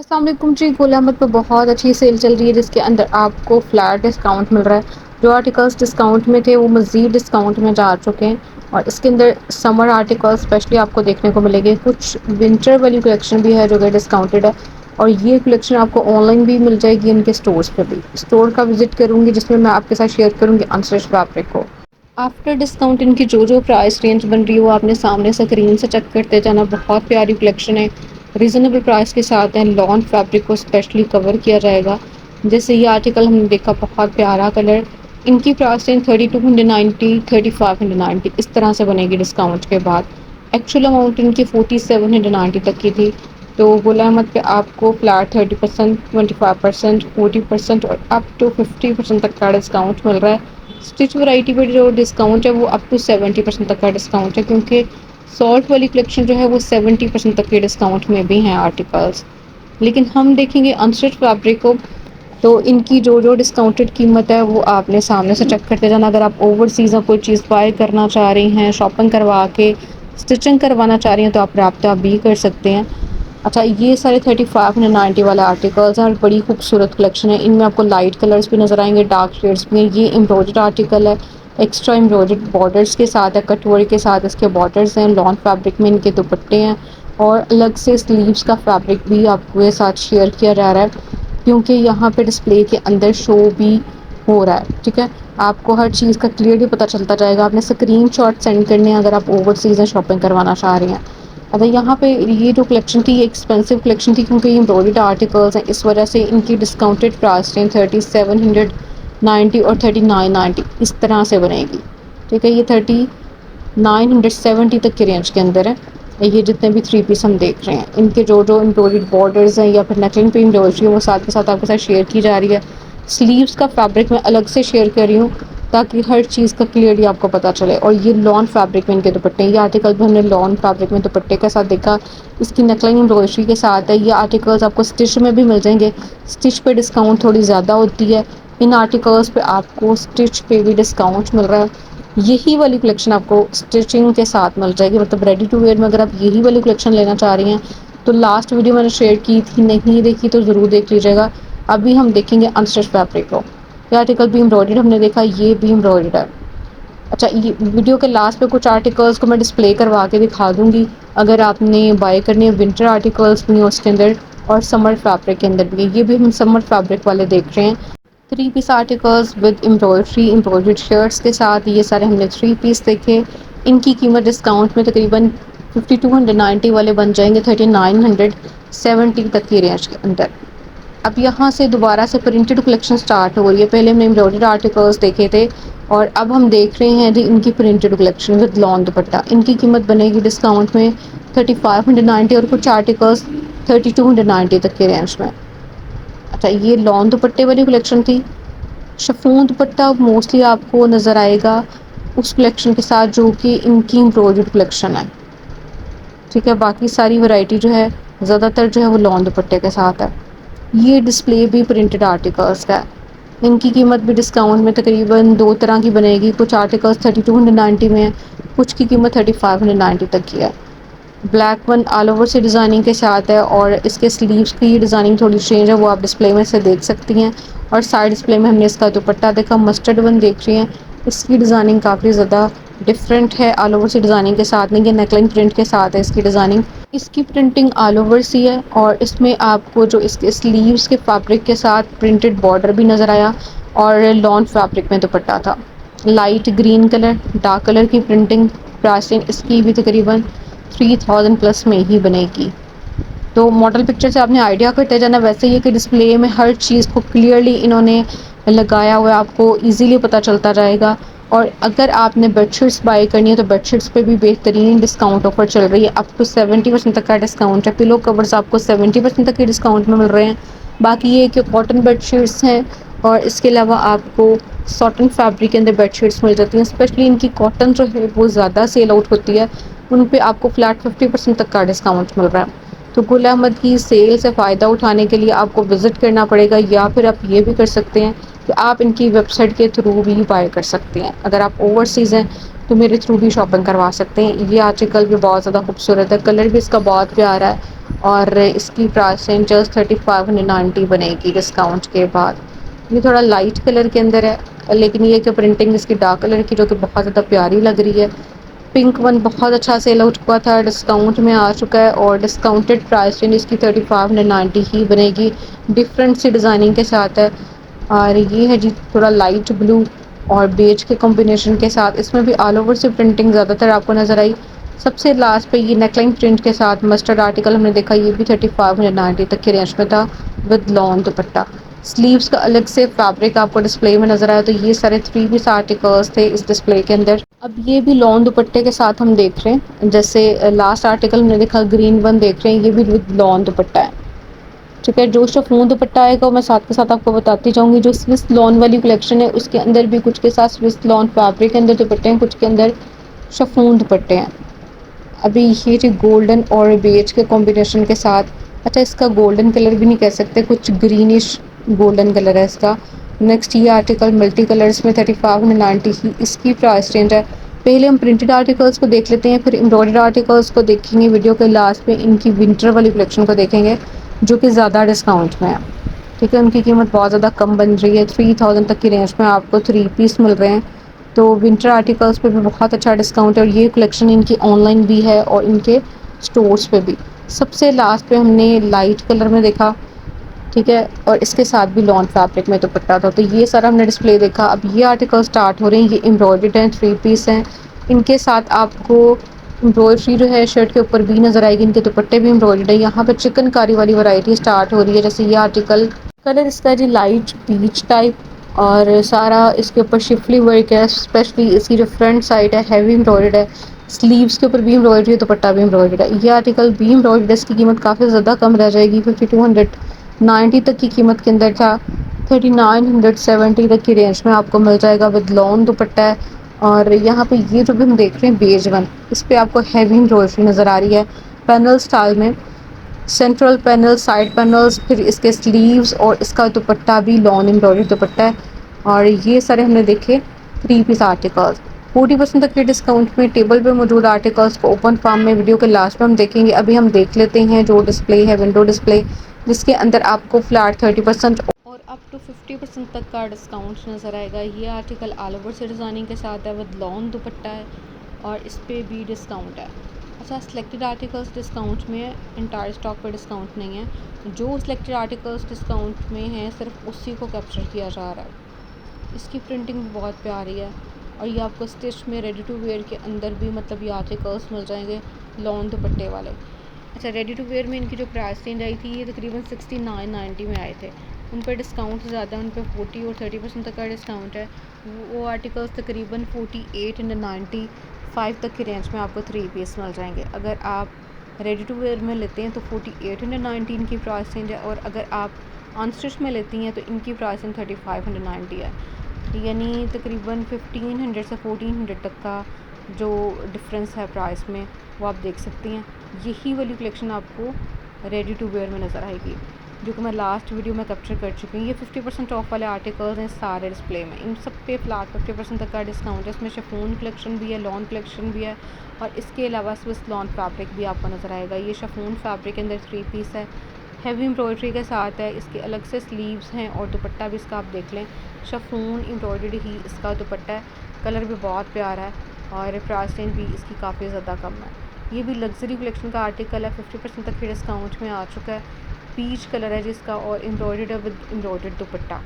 अस्सलाम वालेकुम जी। गुल अहमद पे बहुत अच्छी सेल चल रही है जिसके अंदर आपको फ्लैट डिस्काउंट मिल रहा है। जो आर्टिकल्स डिस्काउंट में थे वो मज़ीद डिस्काउंट में जा चुके हैं और इसके अंदर समर आर्टिकल्स स्पेशली आपको देखने को मिलेंगे। कुछ विंटर वाली कलेक्शन भी है जो कि डिस्काउंटेड है और ये कलेक्शन आपको ऑनलाइन भी मिल जाएगी इनके स्टोर्स पे भी। स्टोर का विजिट करूँगी जिसमें मैं आपके साथ शेयर करूँगी अनस्टिच्ड फैब्रिक को। आफ्टर डिस्काउंट इनकी जो प्राइस रेंज बन रही है वो आपने सामने स्क्रीन से चेक करते जाना। बहुत प्यारी कलेक्शन है, रीज़नेबल प्राइस के साथ है। लॉन फैब्रिक को स्पेशली कवर किया जाएगा। जैसे ये आर्टिकल हमने देखा, बहुत प्यारा कलर। इनकी प्राइस रेंज 3290, 3590 इस तरह से बनेगी डिस्काउंट के बाद। एक्चुअल अमाउंट इनकी 4790 तक की थी। तो गुल अहमद पे आपको फ्लैट 30%, 25%, 40% और अप टू 50% तक का डिस्काउंट मिल रहा है। स्टिच वैरायटी पर जो डिस्काउंट है वो अप टू 70% तक का डिस्काउंट है, क्योंकि सॉल्ट वाली कलेक्शन जो है वो 70% तक के डिस्काउंट में भी हैं आर्टिकल्स। लेकिन हम देखेंगे अनस्टिच फैब्रिक को, तो इनकी जो डिस्काउंटेड कीमत है वो आपने सामने से चेक करते जाना। अगर आप ओवरसीज़ कोई चीज़ बाय करना चाह रही हैं, शॉपिंग करवा के स्टिचिंग करवाना चाह रही हैं, तो आप रब्ता भी कर सकते हैं। अच्छा, ये सारे 3590 वाले आर्टिकल्स हैं और बड़ी खूबसूरत कलेक्शन है। इनमें आपको लाइट कलर्स भी नज़र आएंगे, डार्क शेड्स भी हैं। ये एम्ब्रॉयडर्ड आर्टिकल है, एक्स्ट्रा एम्ब्रॉयडर्ड बॉर्डर्स के साथ है, कटवर्क के साथ इसके बॉर्डर्स हैं। लॉन फैब्रिक में इनके दुपट्टे हैं और अलग से स्लीव्स का फैब्रिक भी आपको ये साथ शेयर किया जा रहा है, क्योंकि यहाँ पे डिस्प्ले के अंदर शो भी हो रहा है। ठीक है, आपको हर चीज़ का क्लियरली पता चलता जाएगा। आपने स्क्रीन शॉट सेंड करने हैं अगर आप ओवरसीज़ शॉपिंग करवाना चाह रही हैं। अच्छा, यहाँ पे ये जो कलेक्शन थी ये एक्सपेंसिव कलेक्शन थी, क्योंकि ये एम्ब्रॉयडर्ड आर्टिकल्स हैं, इस वजह से इनकी डिस्काउंटेड प्राइस रेंज 3790 और 3990 इस तरह से बनेगी। ठीक है, ये 3970 तक के रेंज के अंदर है। ये जितने भी थ्री पीस हम देख रहे हैं, इनके जो एम्ब्रॉयडर्ड बॉर्डर्स हैं या फिर नेकलाइन पे एम्ब्रॉयडरी है वो साथ के साथ आपके साथ शेयर की जा रही है। स्लीव्स का फैब्रिक मैं अलग से शेयर कर रही हूँ ताकि हर चीज़ का क्लियरली आपको पता चले। और ये लॉन फैब्रिक में इनके दुपट्टे, ये आर्टिकल भी हमने लॉन फैब्रिक में दुपट्टे के साथ देखा। इसकी नेकलाइन एम्ब्रॉयडरी के साथ है। ये आर्टिकल्स आपको स्टिच में भी मिल जाएंगे। स्टिच पे डिस्काउंट थोड़ी ज़्यादा होती है, इन आर्टिकल्स पे आपको स्टिच पे भी डिस्काउंट मिल रहा है। यही वाली कलेक्शन आपको स्टिचिंग के साथ मिल जाएगी, मतलब रेडी टू वेयर में अगर आप यही वाली कलेक्शन लेना चाह रही हैं तो लास्ट वीडियो मैंने शेयर की थी, नहीं देखी तो ज़रूर देख लीजिएगा। अभी हम देखेंगे अनस्टिच फैब्रिक को। ये आर्टिकल भी एम्ब्रॉयडर्ड हमने देखा, ये भी एम्ब्रॉयडर्ड है। अच्छा, ये वीडियो के लास्ट पे कुछ आर्टिकल्स को मैं डिस्प्ले करवा के दिखा दूंगी। अगर आपने बाय करनी है, विंटर आर्टिकल्स भी हैं उसके अंदर और समर फैब्रिक के अंदर भी है। ये भी हम समर फैब्रिक वाले देख रहे हैं। Three piece articles with embroidery, embroidered shirts के साथ ये सारे हमने थ्री पीस देखे। इनकी कीमत डिस्काउंट में तकरीबन 5290 वाले बन जाएंगे 3970 तक की रेंज के अंदर। अब यहाँ से दोबारा से प्रिंटेड कलेक्शन स्टार्ट हो रही है। पहले हमने एम्ब्रॉयडर्ड आर्टिकल्स देखे थे और अब हम देख रहे हैं इनकी प्रिंटेड कलेक्शन विद लॉन दुपट्टा। इनकी कीमत बनेगी डिस्काउंट में 3590 और कुछ आर्टिकल्स 3290 तक के रेंज में। अच्छा, ये लॉन दुपट्टे वाली कलेक्शन थी। शिफॉन दुपट्टा मोस्टली आपको नज़र आएगा उस कलेक्शन के साथ जो कि इनकी एम्ब्रॉयडर्ड कलेक्शन है। ठीक है, बाकी सारी वैरायटी जो है ज़्यादातर जो है वो लॉन दुपट्टे के साथ है। ये डिस्प्ले भी प्रिंटेड आर्टिकल्स का है। इनकी कीमत भी डिस्काउंट में तकरीबन दो तरह की बनेगी। कुछ आर्टिकल्स 3290 में है, कुछ की कीमत 3590 तक की है। ब्लैक वन ऑल ओवर से डिज़ाइनिंग के साथ है और इसके स्लीव्स की डिज़ाइनिंग थोड़ी चेंज है, वो आप डिस्प्ले में से देख सकती हैं। और साइड डिस्प्ले में हमने इसका दुपट्टा देखा, मस्टर्ड वन देख रही हैं। इसकी डिज़ाइनिंग काफ़ी ज़्यादा डिफरेंट है, ऑल ओवर से डिज़ाइनिंग के साथ नहीं, ये नेकलाइन प्रिंट के साथ है इसकी डिज़ाइनिंग। इसकी प्रिंटिंग ऑल ओवर सी है और इसमें आपको जो इसके स्लीव्स के फैब्रिक के साथ प्रिंटेड बॉर्डर भी नज़र आया और लॉन फैब्रिक में दुपट्टा था। Light green colour, dark colour की प्रिंटिंग। प्राइसिंग इसकी भी तकरीबन 3000 प्लस में ही बनेगी। तो मॉडल पिक्चर से आपने आइडिया करते जाना। वैसे ही कि डिस्प्ले में हर चीज़ को क्लियरली इन्होंने लगाया हुआ है, आपको इजीली पता चलता जाएगा। और अगर आपने बेडशीट्स बाय करनी है तो बेडशीट्स पे भी बेहतरीन डिस्काउंट ऑफर चल रही है, अप टू 70% तक का डिस्काउंट है। पिलो कवर्स आपको 70% तक के डिस्काउंट में मिल रहे हैं। बाकी ये कि कॉटन बेडशीट्स हैं और इसके अलावा आपको सॉटन फैब्रिक के अंदर बेडशीट्स मिल जाती हैं। स्पेशली इनकी कॉटन जो है वो ज़्यादा सेल आउट होती है, उन पे आपको फ्लैट 50% तक का डिस्काउंट मिल रहा है। तो गुल अहमद की सेल से फ़ायदा उठाने के लिए आपको विज़िट करना पड़ेगा, या फिर आप ये भी कर सकते हैं कि आप इनकी वेबसाइट के थ्रू भी बाय कर सकते हैं। अगर आप ओवरसीज़ हैं तो मेरे थ्रू भी शॉपिंग करवा सकते हैं। ये आर्टिकल भी बहुत ज़्यादा खूबसूरत है, कलर भी इसका बहुत प्यारा है और इसकी प्राइस रेंज जस्ट 3590 बनेगी डिस्काउंट के बाद। ये थोड़ा लाइट कलर के अंदर है, लेकिन ये कि प्रिंटिंग इसकी डार्क कलर की जो कि बहुत ज़्यादा प्यारी लग रही है। पिंक वन बहुत अच्छा सेल हो चुका था, डिस्काउंट में आ चुका है और डिस्काउंटेड प्राइस रेंज इसकी 3590 ही बनेगी। डिफरेंट सी डिज़ाइनिंग के साथ है। और ये है जी थोड़ा लाइट ब्लू और बेज के कॉम्बिनेशन के साथ, इसमें भी ऑल ओवर से प्रिंटिंग ज़्यादातर आपको नज़र आई। सबसे लास्ट पे ये नेकलाइन प्रिंट के साथ मस्टर्ड आर्टिकल हमने देखा, ये भी 3590 तक के रेंज में था विद लॉन्ग दुपट्टा। स्लीव्स का अलग से फैब्रिक आपको डिस्प्ले में नजर आया। तो ये सारे 3 पीस आर्टिकल्स थे इस डिस्प्ले के अंदर। अब ये भी लॉन्ग दुपट्टे के साथ हम देख रहे हैं, जैसे लास्ट आर्टिकल हमने देखा ग्रीन वन देख रहे हैं, ये भी विद लॉन्ग दुपट्टा है। ठीक है, जो शिफॉन दुपट्टा आएगा मैं साथ के साथ आपको बताती जाऊंगी। जो स्विस लॉन वाली कलेक्शन है उसके अंदर भी कुछ के साथ स्विस लॉन फैब्रिक के अंदर दुपट्टे हैं, कुछ के अंदर शिफॉन दुपट्टे हैं। अभी ये जो गोल्डन और बेज के कॉम्बिनेशन के साथ, अच्छा इसका गोल्डन कलर भी नहीं कह सकते, कुछ ग्रीनिश गोल्डन कलर है इसका। नेक्स्ट ये आर्टिकल मल्टी कलर्स में 3590 ही इसकी प्राइस रेंज है। पहले हम प्रिंटेड आर्टिकल्स को देख लेते हैं, फिर एम्ब्रॉयडर्ड आर्टिकल्स को देखेंगे। वीडियो के लास्ट में इनकी विंटर वाली कलेक्शन को देखेंगे जो कि ज़्यादा डिस्काउंट में है। ठीक है, उनकी कीमत बहुत ज़्यादा कम बन रही है, 3000 तक की रेंज में आपको 3 पीस मिल रहे हैं। तो विंटर आर्टिकल्स पे भी बहुत अच्छा डिस्काउंट है और ये कलेक्शन इनकी ऑनलाइन भी है और इनके स्टोर्स पे भी। सबसे लास्ट पे हमने लाइट कलर में देखा, ठीक है, और इसके साथ भी लॉन फैब्रिक में दुपट्टा था। तो ये सारा हमने डिस्प्ले देखा। अब ये आर्टिकल स्टार्ट हो रहे हैं, ये एम्ब्रॉयडर्ड हैं, 3 पीस हैं। इनके साथ आपको एम्ब्रॉयडरी जो है शर्ट के ऊपर भी नज़र आएगी, इनके दुपट्टे भी एम्ब्रॉयडर्ड है। यहाँ पे चिकनकारी वाली वैरायटी स्टार्ट हो रही है। जैसे ये आर्टिकल कलर इसका जी लाइट पीच टाइप और सारा इसके ऊपर शिफली वर्क है। स्पेशली इसकी जो फ्रंट साइड है हैवी एम्ब्रॉयडर्ड है, स्लीव्स के ऊपर भी एम्ब्रॉयडरी है, दुपट्टा भी एम्ब्रॉयडर्ड है। ये आर्टिकल भी एम्ब्रॉयडर्ड है, इसकी कीमत काफ़ी ज़्यादा कम रह जाएगी, 5290 तक की कीमत के अंदर था। 3970 तक की रेंज में आपको मिल जाएगा विद लॉन दुपट्टा है। और यहाँ पे ये जो भी हम देख रहे हैं बेज वन, इस पर आपको हैवी एम्ब्रॉयडरी नज़र आ रही है पैनल स्टाइल में। सेंट्रल पैनल, साइड पैनल्स, फिर इसके स्लीव्स और इसका दुपट्टा भी लॉन एम्ब्रॉयडरी दुपट्टा है। और ये सारे हमने देखे 3 पीस आर्टिकल्स 40% तक के डिस्काउंट में। टेबल पे मौजूद आर्टिकल्स को ओपन फार्म में वीडियो के लास्ट में हम देखेंगे। अभी हम देख लेते हैं जो डिस्प्ले है विंडो डिस्प्ले, जिसके अंदर आपको फ्लैट 30% और अप टू 50% तक का डिस्काउंट नज़र आएगा। ये आर्टिकल ऑल ओवर से डिज़ाइनिंग के साथ है विद लॉन दुपट्टा है और इस पर भी डिस्काउंट है। अच्छा, सिलेक्टेड आर्टिकल्स डिस्काउंट में है, इंटायर स्टॉक पर डिस्काउंट नहीं है। जो सिलेक्टेड आर्टिकल्स डिस्काउंट में हैं सिर्फ उसी को कैप्चर किया जा रहा है। इसकी प्रिंटिंग भी बहुत प्यारी है और ये आपको स्टिच में रेडी टू वेयर के अंदर भी मतलब ये आर्टिकल्स मिल जाएंगे लॉन दुपट्टे वाले। अच्छा, रेडी टू वेयर में इनकी जो प्राइस रेंज आई थी ये तकरीबन 6990 में आए थे। उन पर डिस्काउंट ज़्यादा, उन पर 40 और 30% तक का डिस्काउंट है। वो आर्टिकल्स तकरीबन 4895 तक की रेंज में आपको 3 पीस मिल जाएंगे। अगर आप रेडी टू वेयर में लेते हैं तो 4890 इनकी प्राइस रेंज है और अगर आप अनस्टिच में लेती हैं तो इनकी प्राइस रेंज 3590 है। यानी तकरीबन 1500 से 1400 तक का जो डिफरेंस है प्राइस में वो आप देख सकती हैं। यही वाली कलेक्शन आपको रेडी टू वेयर में नज़र आएगी जो कि मैं लास्ट वीडियो में कैप्चर कर चुकी हूँ। ये 50% ऑफ वाले आर्टिकल्स हैं सारे डिस्प्ले में, इन सब पे फ्लैट 50% तक का डिस्काउंट है। इसमें शिफॉन कलेक्शन भी है, लॉन कलेक्शन भी है और इसके अलावा स्विस लॉन फैब्रिक भी आपको नज़र आएगा। ये शिफॉन फैब्रिक के अंदर 3 पीस है, हैवी एम्ब्रॉयडरी के साथ है। इसके अलग से स्लीव्स हैं और दुपट्टा भी इसका आप देख लें, शिफॉन एम्ब्रॉयडरी ही इसका दुपट्टा है। कलर भी बहुत प्यारा है और प्राइस रेंज भी इसकी काफ़ी ज़्यादा कम है। ये भी लग्जरी कलेक्शन का आर्टिकल है, 50% तक के डिस्काउंट में आ चुका है। पीच कलर है जिसका और एम्ब्रॉयडर्ड है विद एम्ब्रॉयडर्ड दुपट्टा।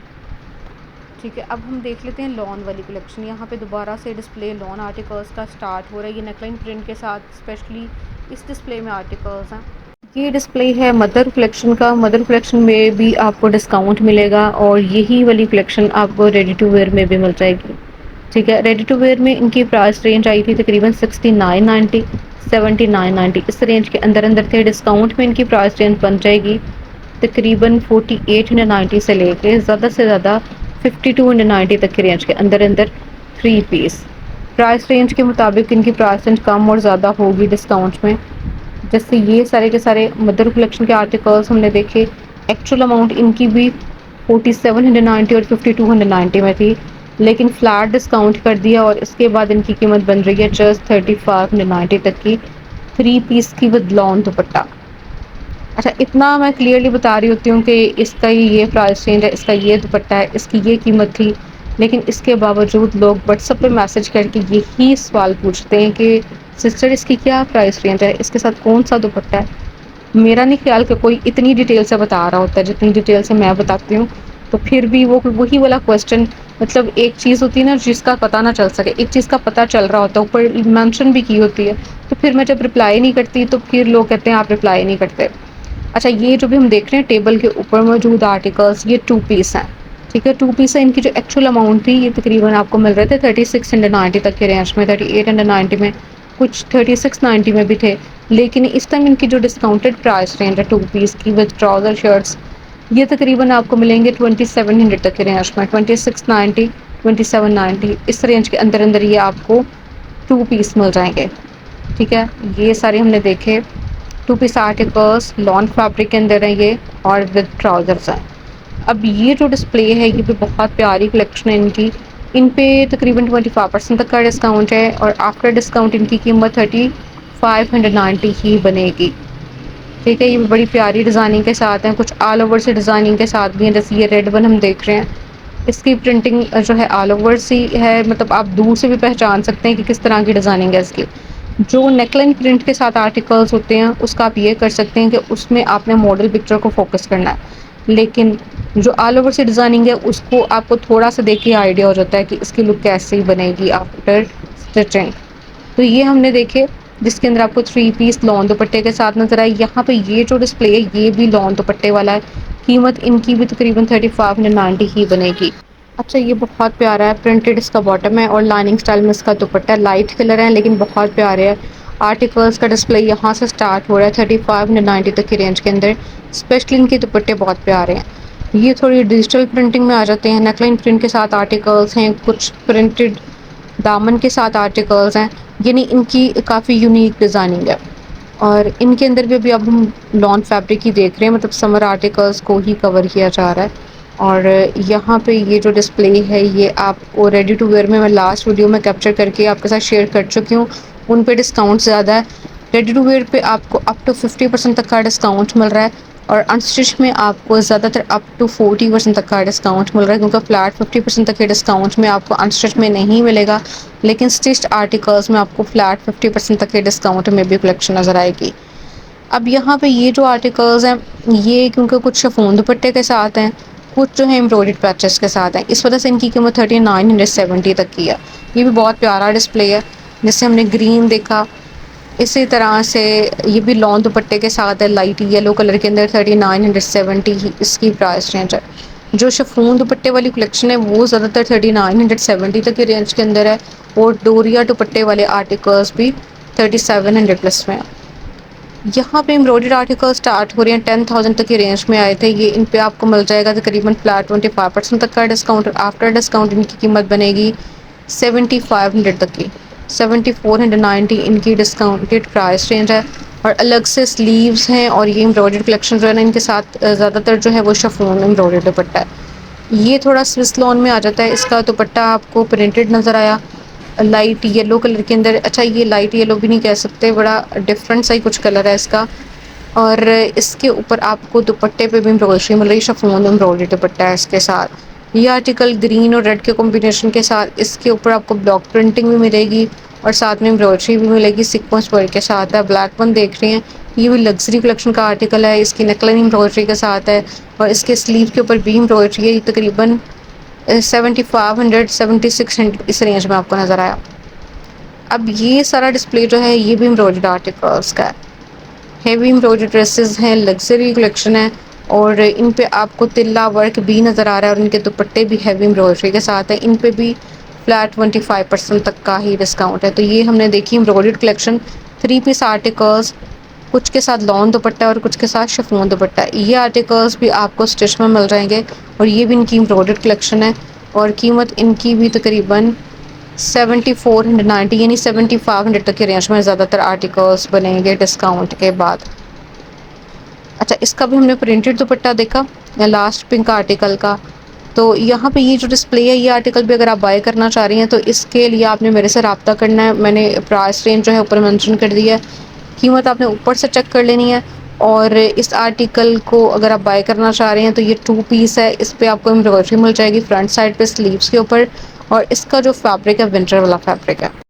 ठीक है, अब हम देख लेते हैं लॉन वाली कलेक्शन। यहाँ पे दोबारा से डिस्प्ले लॉन आर्टिकल्स का स्टार्ट हो रहा है। ये नेकलाइन प्रिंट के साथ स्पेशली इस डिस्प्ले में आर्टिकल्स हैं। ये डिस्प्ले है मदर कलेक्शन का। मदर कलेक्शन में भी आपको डिस्काउंट मिलेगा और यही वाली कलेक्शन आपको रेडी टू वेयर में भी मिल जाएगी। ठीक है, रेडी टू वेयर में इनकी प्राइस रेंज आई थी तकरीबन 6990 7990, इस रेंज के अंदर अंदर थे। डिस्काउंट में इनकी प्राइस रेंज बन जाएगी तकरीबन 4890 से लेके ज़्यादा से ज़्यादा 5290 तक की रेंज के अंदर अंदर 3 पीस। प्राइस रेंज के मुताबिक इनकी प्राइस रेंज कम और ज़्यादा होगी डिस्काउंट में। जैसे ये सारे के सारे मदर कलेक्शन के आर्टिकल्स हमने देखे, एक्चुअल अमाउंट इनकी भी 4790 और 5290 में थी, लेकिन फ्लैट डिस्काउंट कर दिया और इसके बाद इनकी कीमत बन रही है जस्ट 3590 तक की 3 पीस की विद लॉन दुपट्टा। अच्छा, इतना मैं क्लियरली बता रही होती हूँ कि इसका ये प्राइस रेंज है, इसका ये दुपट्टा है, इसकी ये कीमत थी, लेकिन इसके बावजूद लोग व्हाट्सएप पे मैसेज करके यही सवाल पूछते हैं कि सिस्टर इसकी क्या प्राइस रेंज है, इसके साथ कौन-सा दुपट्टा है? मेरा नहीं ख्याल कि कोई इतनी डिटेल से बता रहा होता है जितनी डिटेल से मैं बताती हूँ। तो फिर भी वो वही वाला क्वेश्चन, मतलब एक चीज़ होती है ना जिसका पता ना चल सके, एक चीज़ का पता चल रहा होता है, ऊपर मेंशन भी की होती है, तो फिर मैं जब रिप्लाई नहीं करती तो फिर लोग कहते हैं आप रिप्लाई नहीं करते। अच्छा, ये जो भी हम देख रहे हैं टेबल के ऊपर मौजूद आर्टिकल्स, ये 2 पीस हैं, ठीक है? 2 पीस है, इनकी जो एक्चुअल अमाउंट थी ये तकरीबन आपको मिल रहे थे 3690 तक के रेंज में, 3890 में, कुछ 3690 में भी थे। लेकिन इस टाइम इनकी जो डिस्काउंटेड प्राइस रेंज है 2 पीस की विद ट्राउज़र शर्ट्स, ये तकरीबन आपको मिलेंगे 2700 तक के रेंज में, 2690, 2790 इस रेंज के अंदर-अंदर ये आपको 2 पीस मिल जाएँगे, ठीक है? ये सारे हमने देखे। 2 पीस आर्टिकल्स लॉन फैब्रिक के अंदर है ये, और विद ट्राउज़र्स हैं। अब ये जो डिस्प्ले है ये भी बहुत प्यारी कलेक्शन है इनकी। इन पे तकरीबन 25% तक का डिस्काउंट है और आफ्टर डिस्काउंट इनकी कीमत 3590 ही बनेगी, ठीक है? ये भी बड़ी प्यारी डिज़ाइनिंग के साथ हैं, कुछ ऑल ओवर से डिज़ाइनिंग के साथ भी हैं, जैसे ये रेड वन हम देख रहे हैं। इसकी प्रिंटिंग जो है ऑल ओवर सी है, मतलब आप दूर से भी पहचान सकते हैं कि किस तरह की डिज़ाइनिंग है इसकी। जो नेकलाइन प्रिंट के साथ आर्टिकल्स होते हैं उसका आप ये कर सकते हैं कि उसमें आपने मॉडल पिक्चर को फोकस करना है, लेकिन जो ऑल ओवर से डिज़ाइनिंग है उसको आपको थोड़ा सा देख के आइडिया हो जाता है कि इसकी लुक कैसी बनेगी आफ्टर स्टिचिंग। तो ये हमने देखे जिसके अंदर आपको 3 पीस लॉन दुपट्टे के साथ नज़र आए। यहाँ पे ये जो डिस्प्ले है ये भी लॉन दुपट्टे वाला है, कीमत इनकी भी तकरीबन 3590 ही बनेगी। अच्छा, ये बहुत प्यारा है, प्रिंटेड इसका बॉटम है और लाइनिंग स्टाइल में इसका दुपट्टा, लाइट कलर है लेकिन बहुत प्यारे है। आर्टिकल्स का डिस्प्ले यहाँ से स्टार्ट हो रहा है 3590 तक की रेंज के अंदर। स्पेशली इनके दुपट्टे बहुत प्यारे हैं। ये थोड़ी डिजिटल प्रिंटिंग में आ जाते हैं, नेकलाइन प्रिंट के साथ आर्टिकल्स हैं, कुछ प्रिंटेड दामन के साथ आर्टिकल्स हैं, यानी इनकी काफ़ी यूनिक डिज़ाइनिंग है। और इनके अंदर भी अभी अब हम लॉन फैब्रिक ही देख रहे हैं, मतलब समर आर्टिकल्स को ही कवर किया जा रहा है। और यहाँ पे ये जो डिस्प्ले है ये आपको रेडी टू वेयर में मैं लास्ट वीडियो में कैप्चर करके आपके साथ शेयर कर चुकी हूँ, उन पे डिस्काउंट ज़्यादा है। रेडी टू वेयर पे आपको अप टू 50% तक का डिस्काउंट मिल रहा है और अनस्टिच में आपको ज़्यादातर अप टू 40% तक का डिस्काउंट मिल रहा है, क्योंकि फ्लैट 50% तक के डिस्काउंट में आपको अनस्टिच में नहीं मिलेगा, लेकिन स्टिच्ड आर्टिकल्स में आपको फ्लैट 50% तक के डिस्काउंट में भी कलेक्शन नज़र आएगी। अब यहाँ पे ये जो आर्टिकल्स हैं ये क्योंकि कुछ शिफॉन दुपट्टे के साथ हैं, कुछ जो है एम्ब्रॉयडर्ड पैचेस के साथ हैं, इस वजह से इनकी कीमत 3970 तक की है। ये भी बहुत प्यारा डिस्प्ले है, जिससे हमने ग्रीन देखा, इसी तरह से ये भी लॉन दुपट्टे के साथ है, लाइट येलो कलर के अंदर 3970 ही इसकी प्राइस रेंज है। जो शिफॉन दुपट्टे वाली कलेक्शन है वो ज़्यादातर 3970 तक की रेंज के अंदर है, और डोरिया दुपट्टे वाले आर्टिकल्स भी 3700 प्लस में है। यहाँ पे एम्ब्रॉयडर्ड आर्टिकल स्टार्ट हो रहे हैं 10,000 तक की रेंज में आए थे, ये इन पे आपको मिल जाएगा तकरीबन फ्लैट 25% तक का डिस्काउंट, और आफ्टर डिस्काउंट इनकी कीमत बनेगी 7500 तक की, 7490 इनकी डिस्काउंटेड प्राइस रेंज है। और अलग से स्लीव्स हैं, और ये एम्ब्रॉयडर्ड कलेक्शन जो है ना इनके साथ ज़्यादातर जो है वो शिफॉन एम्ब्रॉयडर्ड दुपट्टा है। ये थोड़ा स्विस लॉन में आ जाता है, इसका दुपट्टा आपको प्रिंटेड नज़र आया लाइट येलो कलर के अंदर। अच्छा, ये लाइट येलो भी नहीं कह सकते, बड़ा डिफरेंट सा ही कुछ कलर है इसका, और इसके ऊपर आपको दुपट्टे पे भी एम्ब्रॉयडरी मिल रही है, शिफॉन एम्ब्रॉयडरी दुपट्टा है इसके साथ। ये आर्टिकल ग्रीन और रेड के कॉम्बिनेशन के साथ, इसके ऊपर आपको ब्लॉक प्रिंटिंग भी मिलेगी और साथ में एम्ब्रॉयडरी भी मिलेगी, सीक्वेंस वर्क के साथ है। ब्लैक वन देख रहे हैं, ये भी लग्जरी कलेक्शन का आर्टिकल है, इसकी नेकलाइन एम्ब्रॉयडरी के साथ है और इसके स्लीव के ऊपर भी एम्ब्रॉयडरी है। ये तकरीबन 7500 7600 इस रेंज में आपको नज़र आया। अब ये सारा डिस्प्ले जो है ये भी एम्ब्रॉयडर्ड आर्टिकल्स का है, हेवी एम्ब्रॉयडर्ड ड्रेसेस हैं, लग्जरी कलेक्शन है, और इन पे आपको तिल्ला वर्क भी नज़र आ रहा है और इनके दुपट्टे भी हेवी एम्ब्रॉयडरी के साथ है। इन पे भी फ्लैट 25% तक का ही डिस्काउंट है। तो ये हमने देखी एम्ब्रॉयडर्ड कलेक्शन, 3 पीस आर्टिकल्स, कुछ के साथ लॉन दुपट्टा और कुछ के साथ शिफॉन दुपट्टा। ये आर्टिकल्स भी आपको स्टिच में मिल जाएंगे और ये भी इनकी एम्ब्रॉयडर्ड कलेक्शन है, और कीमत इनकी भी तकरीबन 7490 यानी 7500 तक के रेंज में ज़्यादातर आर्टिकल्स बनेंगे डिस्काउंट के बाद। अच्छा, इसका भी हमने प्रिंटेड दुपट्टा देखा लास्ट पिंक आर्टिकल का। तो यहाँ पे ये जो डिस्प्ले है ये आर्टिकल भी अगर आप बाय करना चाह रही हैं तो इसके लिए आपने मेरे से रब्ता करना है। मैंने प्राइस रेंज जो है ऊपर मेंशन कर दिया है, कीमत आपने ऊपर से चेक कर लेनी है और इस आर्टिकल को अगर आप बाय करना चाह रहे हैं तो ये 2 पीस है, इस पे आपको एम्ब्रॉयडरी मिल जाएगी फ्रंट साइड पे स्लीव्स के ऊपर और इसका जो फैब्रिक है विंटर वाला फैब्रिक है।